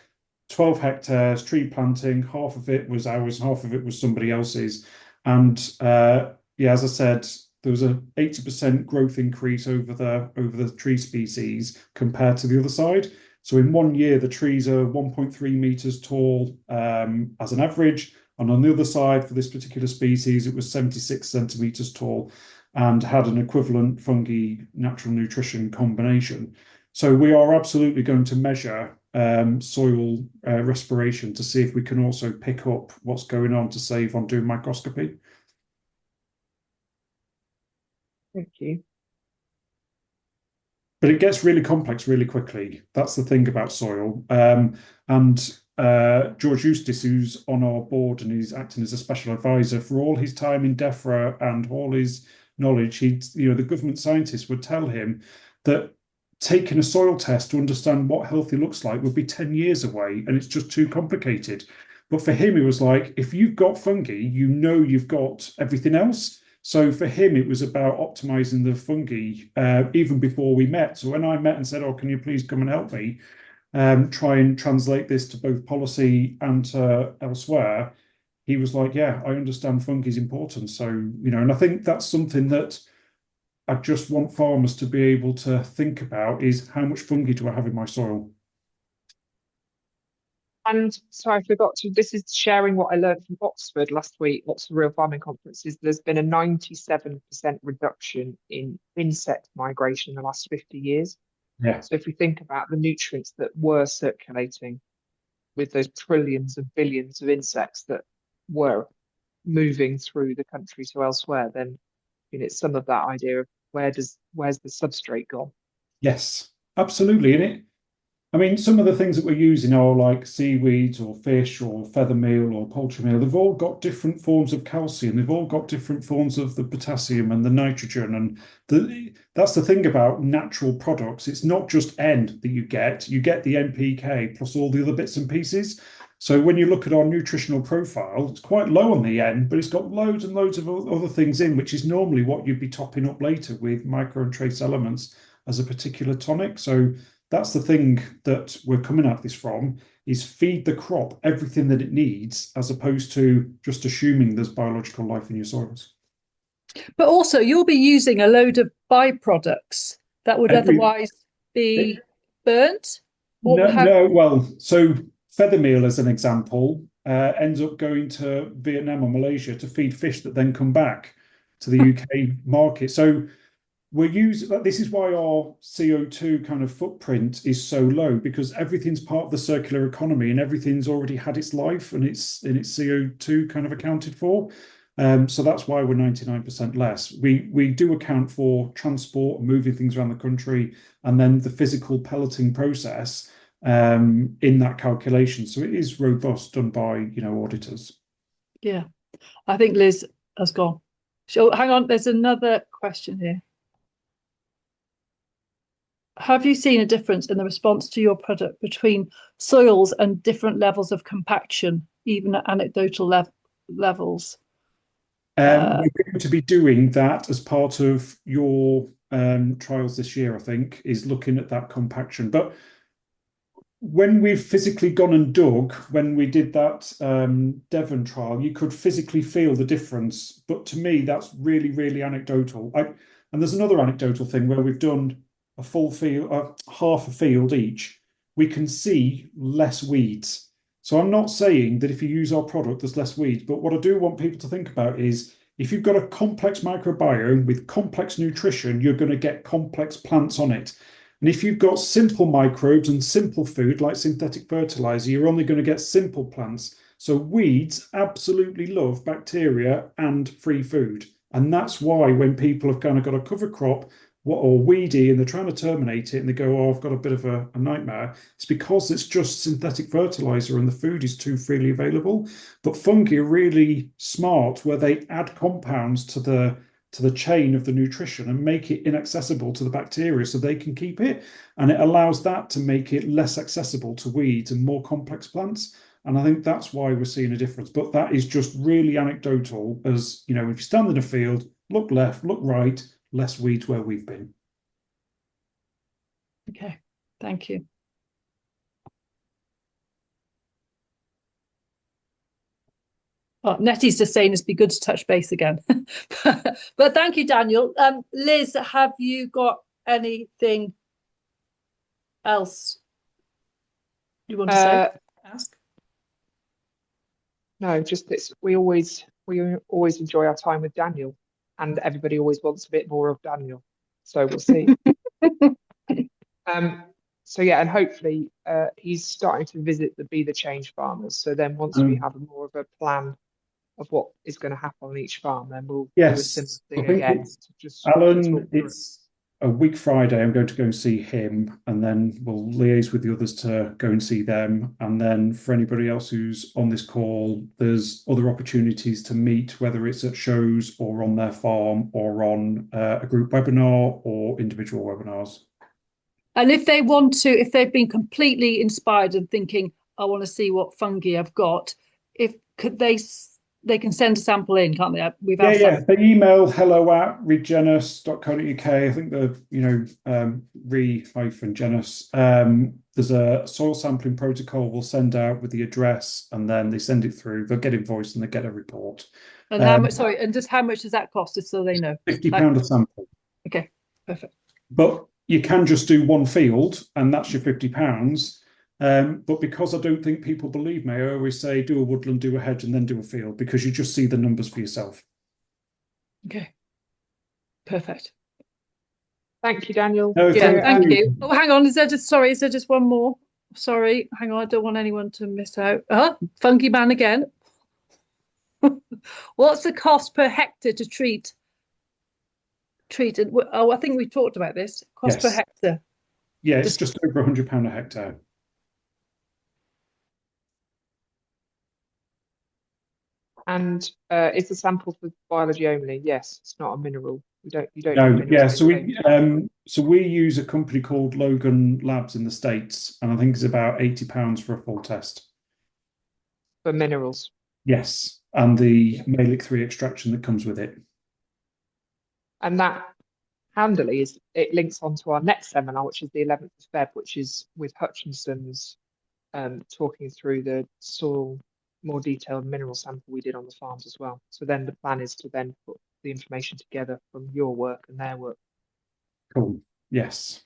12 hectares, tree planting, half of it was ours, half of it was somebody else's. And yeah, as I said, there was a 80% growth increase over the tree species compared to the other side. So in 1 year, the trees are 1.3 meters tall as an average. And on the other side, for this particular species, it was 76 centimeters tall and had an equivalent fungi natural nutrition combination. So we are absolutely going to measure soil respiration to see if we can also pick up what's going on to save on doing microscopy. Thank you. But it gets really complex really quickly. That's the thing about soil. And George Eustace, who's on our board and he's acting as a special advisor, for all his time in DEFRA and all his knowledge, the government scientists would tell him that taking a soil test to understand what healthy looks like would be 10 years away, and it's just too complicated. But for him, it was like, if you've got fungi, you know you've got everything else. So for him, it was about optimizing the fungi even before we met. So when I met and said, oh, can you please come and help me try and translate this to both policy and elsewhere, he was like, yeah, I understand fungi is important. So, and I think that's something that I just want farmers to be able to think about is how much fungi do I have in my soil? And so I forgot to, this is sharing what I learned from Oxford last week, Oxford Real Farming Conference, is there's been a 97% reduction in insect migration in the last 50 years. Yeah. So if we think about the nutrients that were circulating with those trillions and billions of insects that were moving through the country to elsewhere, then it's some of that idea of where's the substrate gone? Yes, absolutely. Some of the things that we're using are like seaweeds or fish or feather meal or poultry meal. They've all got different forms of calcium. They've all got different forms of the potassium and the nitrogen. And that's the thing about natural products. It's not just N that you get the NPK plus all the other bits and pieces. So when you look at our nutritional profile, it's quite low on the N, but it's got loads and loads of other things in, which is normally what you'd be topping up later with micro and trace elements as a particular tonic. So that's the thing that we're coming at this from, is feed the crop everything that it needs, as opposed to just assuming there's biological life in your soils. But also, you'll be using a load of byproducts that would otherwise be burnt? So feather meal, as an example, ends up going to Vietnam or Malaysia to feed fish that then come back to the UK market. So this is why our CO2 kind of footprint is so low, because everything's part of the circular economy and everything's already had its life and its CO2 kind of accounted for. So that's why we're 99% less. We do account for transport, moving things around the country, and then the physical pelleting process in that calculation. So it is robust, done by auditors. Yeah, I think Liz has gone. So hang on, there's another question here. Have you seen a difference in the response to your product between soils and different levels of compaction, even at anecdotal levels? We're going to be doing that as part of your trials this year, I think, is looking at that compaction. But when we've physically gone and dug, when we did that Devon trial, you could physically feel the difference. But to me, that's really, really anecdotal. And there's another anecdotal thing where we've done a full field, half a field each, we can see less weeds. So I'm not saying that if you use our product, there's less weeds, but what I do want people to think about is if you've got a complex microbiome with complex nutrition, you're going to get complex plants on it. And if you've got simple microbes and simple food like synthetic fertilizer, you're only going to get simple plants. So weeds absolutely love bacteria and free food. And that's why when people have kind of got a cover crop or weedy and they're trying to terminate it and they go, oh, I've got a bit of a nightmare. It's because it's just synthetic fertilizer and the food is too freely available. But fungi are really smart where they add compounds to the chain of the nutrition and make it inaccessible to the bacteria so they can keep it. And it allows that to make it less accessible to weeds and more complex plants. And I think that's why we're seeing a difference. But that is just really anecdotal, as you know, if you stand in a field, look left, look right, less weeds where we've been. Okay, thank you. Oh, Nettie's just saying it'd be good to touch base again. But thank you, Daniel. Liz, have you got anything else you want to say? Ask? No, just it's we always enjoy our time with Daniel, and everybody always wants a bit more of Daniel. So we'll see. So yeah, and hopefully he's starting to visit the Be the Change farmers. So then once we have more of a plan of what is going to happen on each farm, then we'll do a similar thing again. Alan, it's a week Friday. I'm going to go and see him, and then we'll liaise with the others to go and see them. And then for anybody else who's on this call, there's other opportunities to meet, whether it's at shows or on their farm or on a group webinar or individual webinars. And if they want to, if they've been completely inspired and thinking, I want to see what fungi I've got, they can send a sample in, can't they? They email hello@regenus.co.uk. I think the re-genus. There's a soil sampling protocol we'll send out with the address, and then they send it through. They'll get invoiced and they get a report. And how much? Sorry, and just how much does that cost, just so they know? £50 a sample. Okay, perfect. But you can just do one field, and that's your £50. But because I don't think people believe me, I always say do a woodland, do a hedge, and then do a field, because you just see the numbers for yourself. Okay, perfect. Thank you, Daniel. No, thank you. Oh, hang on. Is there just one more? Sorry, hang on. I don't want anyone to miss out. Fungi man again. What's the cost per hectare to treat? I think we talked about this. Cost per hectare. Yeah, it's just over £100 a hectare. And is the sample for biology only? Yes, it's not a mineral. You don't. No, yeah. So we use a company called Logan Labs in the States, and I think it's about £80 for a full test. For minerals. Yes, and the Malic 3 extraction that comes with it. And that handily it links onto our next seminar, which is the 11th of Feb, which is with Hutchinson's talking through the soil, more detailed mineral sample we did on the farms as well. So then the plan is to then put the information together from your work and their work. Cool. Yes.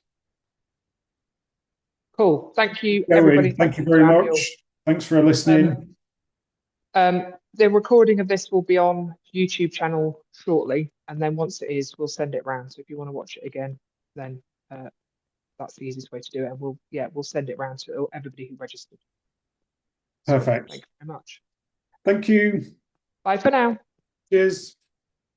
Cool. Thank you, everybody. Thank you very much. Thanks for listening. The recording of this will be on YouTube channel shortly, and then once it is, we'll send it around. So if you want to watch it again, then that's the easiest way to do it. And we'll send it around to everybody who registered. Perfect. Thank you very much. Thank you. Bye for now. Cheers.